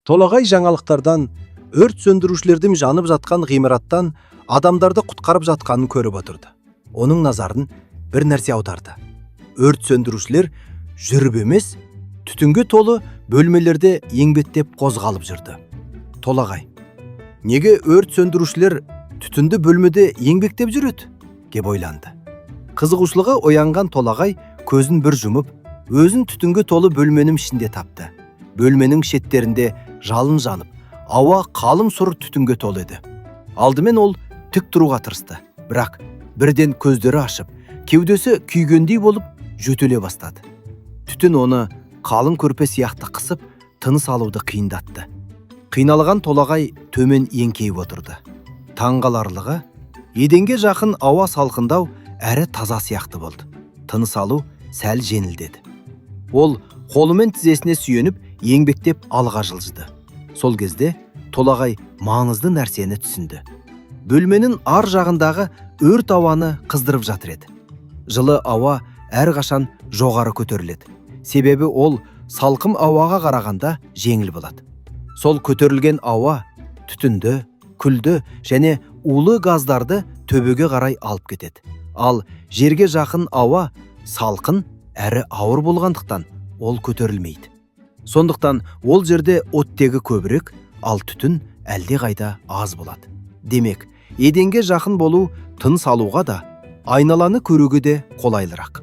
Толагай жаңалықтардан өрт сөндірушілердің жанып жатқан ғимараттан адамдарды құтқарып жатқанын көріп отырды. Оның назарын бір нәрсе аударды. Өрт сөндірушілер жүріп емес, түтінге толы бөлмелерде еңбектеп қозғалып жүрді. Толагай: неге өрт сөндірушілер түтінді бөлмеде еңбектеп жүреді? Деп ойланды. Қызығушылығы оянған Толагай көзін бір жұмып, өзін түтінге толы бөлменің ішінде тапты. Бөлменің шеттерінде жалын жанып, ауа қалың сұр түтінге толы еді. Алдымен ол тік тұруға тырысты, бірақ бірден көздері ашып, кеудесі күйгендей болып жөтеле бастады. Түтін оны қалың көрпе сияқты қысып, тыныс алуды қиындатты. Қиналған Толагай төмен еңкейіп отырды. Таңғаларлығы, еденге жақын ауа салқындау әрі таза сияқты болды. Тыныс алу сәл жеңілдеді. Ол қолымен тізесіне сүйеніп, еңбектеп алға жылжыды. Сол кезде Толагай маңызды нәрсені түсінді. Бөлменің ар жағындағы өрт ауаны қыздырып жатыр еді. Жылы ауа әрқашан жоғары көтеріледі. Себебі ол салқын ауаға қарағанда жеңіл болады. Сол көтерілген ауа түтінді, күлді және улы газдарды төбеге қарай алып кетеді. Ал жерге жақын ауа салқын әрі ауыр болғандықтан ол көтерілмейді. Сондықтан ол жерде оттегі көбірек, ал түтін әлде қайда аз болады. Демек, еденге жақын болу тыныс алуға да, айналаны көруге де қолайлырақ.